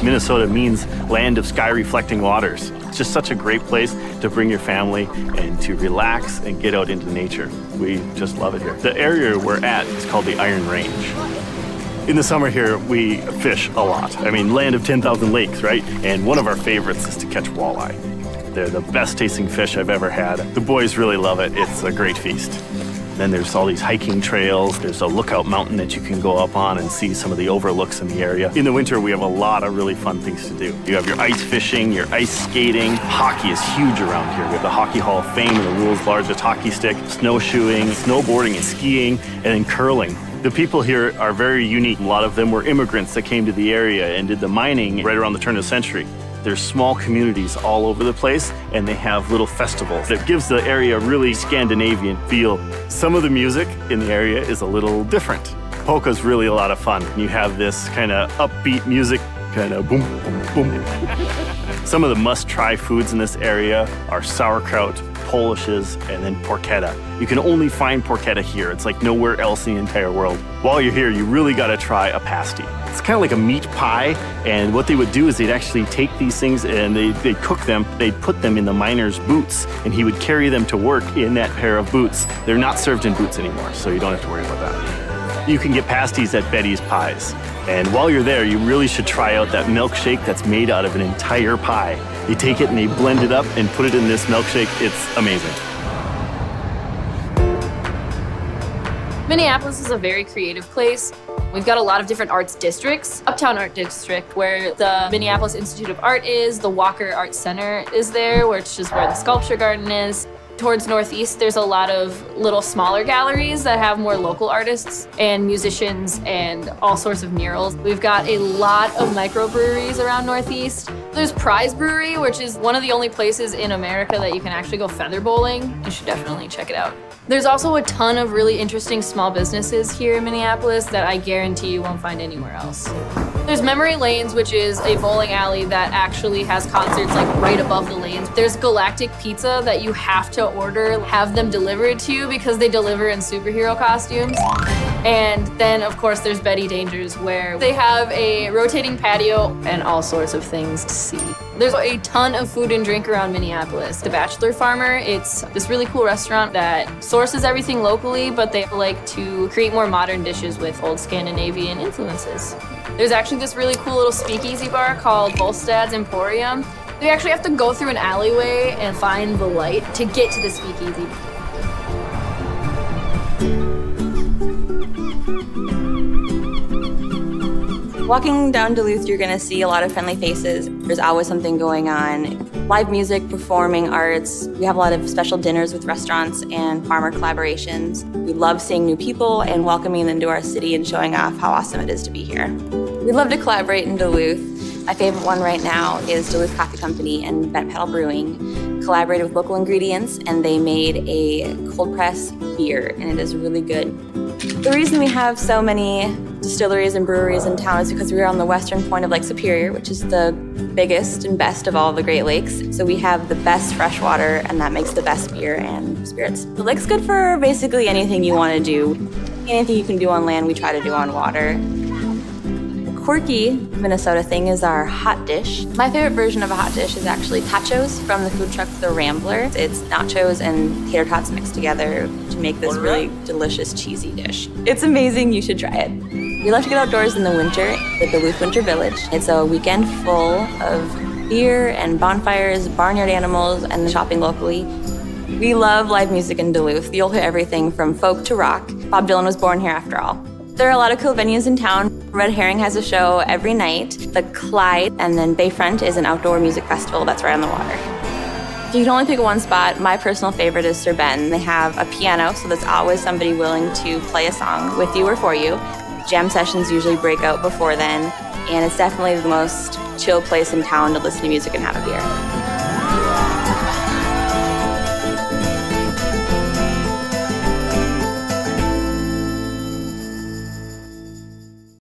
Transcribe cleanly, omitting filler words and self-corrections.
Minnesota means land of sky-reflecting waters. It's just such a great place to bring your family and to relax and get out into nature. We just love it here. The area we're at is called the Iron Range. In the summer here, we fish a lot. I mean, land of 10,000 lakes, right? And one of our favorites is to catch walleye. They're the best tasting fish I've ever had. The boys really love it. It's a great feast. Then there's all these hiking trails. There's a lookout mountain that you can go up on and see some of the overlooks in the area. In the winter, we have a lot of really fun things to do. You have your ice fishing, your ice skating. Hockey is huge around here. We have the Hockey Hall of Fame and the world's largest hockey stick, snowshoeing, snowboarding and skiing, and then curling. The people here are very unique. A lot of them were immigrants that came to the area and did the mining right around the turn of the century. There's small communities all over the place, and they have little festivals. It gives the area a really Scandinavian feel. Some of the music in the area is a little different. Polka's really a lot of fun. You have this kind of upbeat music, kind of boom, boom, boom. Some of the must-try foods in this area are sauerkraut, Polishes, and then porchetta. You can only find porchetta here. It's like nowhere else in the entire world. While you're here, you really gotta try a pasty. It's kind of like a meat pie, and what they would do is they'd actually take these things and they'd cook them. They'd put them in the miner's boots, and he would carry them to work in that pair of boots. They're not served in boots anymore, so you don't have to worry about that. You can get pasties at Betty's Pies. And while you're there, you really should try out that milkshake that's made out of an entire pie. They take it and they blend it up and put it in this milkshake. It's amazing. Minneapolis is a very creative place. We've got a lot of different arts districts. Uptown Art District, where the Minneapolis Institute of Art is, the Walker Art Center is there, which is where the sculpture garden is. Towards Northeast, there's a lot of little smaller galleries that have more local artists and musicians and all sorts of murals. We've got a lot of microbreweries around Northeast. There's Prize Brewery, which is one of the only places in America that you can actually go feather bowling. You should definitely check it out. There's also a ton of really interesting small businesses here in Minneapolis that I guarantee you won't find anywhere else. There's Memory Lanes, which is a bowling alley that actually has concerts like right above the lanes. There's Galactic Pizza that you have to order, have them delivered to you because they deliver in superhero costumes. And then, of course, there's Betty Dangers, where they have a rotating patio and all sorts of things to see. There's a ton of food and drink around Minneapolis. The Bachelor Farmer, it's this really cool restaurant that sources everything locally, but they like to create more modern dishes with old Scandinavian influences. There's actually this really cool little speakeasy bar called Volstad's Emporium. You actually have to go through an alleyway and find the light to get to the speakeasy. Walking down Duluth, you're gonna see a lot of friendly faces. There's always something going on. Live music, performing arts. We have a lot of special dinners with restaurants and farmer collaborations. We love seeing new people and welcoming them to our city and showing off how awesome it is to be here. We love to collaborate in Duluth. My favorite one right now is Duluth Coffee Company and Bent Paddle Brewing. Collaborated with local ingredients, and they made a cold press beer, and it is really good. The reason we have so many distilleries and breweries in town is because we're on the western point of Lake Superior, which is the biggest and best of all the Great Lakes. So we have the best fresh water, and that makes the best beer and spirits. The lake's good for basically anything you want to do. Anything you can do on land, we try to do on water. Quirky Minnesota thing is our hot dish. My favorite version of a hot dish is actually tachos from the food truck The Rambler. It's nachos and tater tots mixed together to make this really delicious cheesy dish. It's amazing, you should try it. We love to get outdoors in the winter at the Duluth Winter Village. It's a weekend full of beer and bonfires, barnyard animals, and shopping locally. We love live music in Duluth. You'll hear everything from folk to rock. Bob Dylan was born here after all. There are a lot of cool venues in town. Red Herring has a show every night. The Clyde, and then Bayfront is an outdoor music festival that's right on the water. If you can only pick one spot, my personal favorite is Sir Ben. They have a piano, so there's always somebody willing to play a song with you or for you. Jam sessions usually break out before then, and it's definitely the most chill place in town to listen to music and have a beer.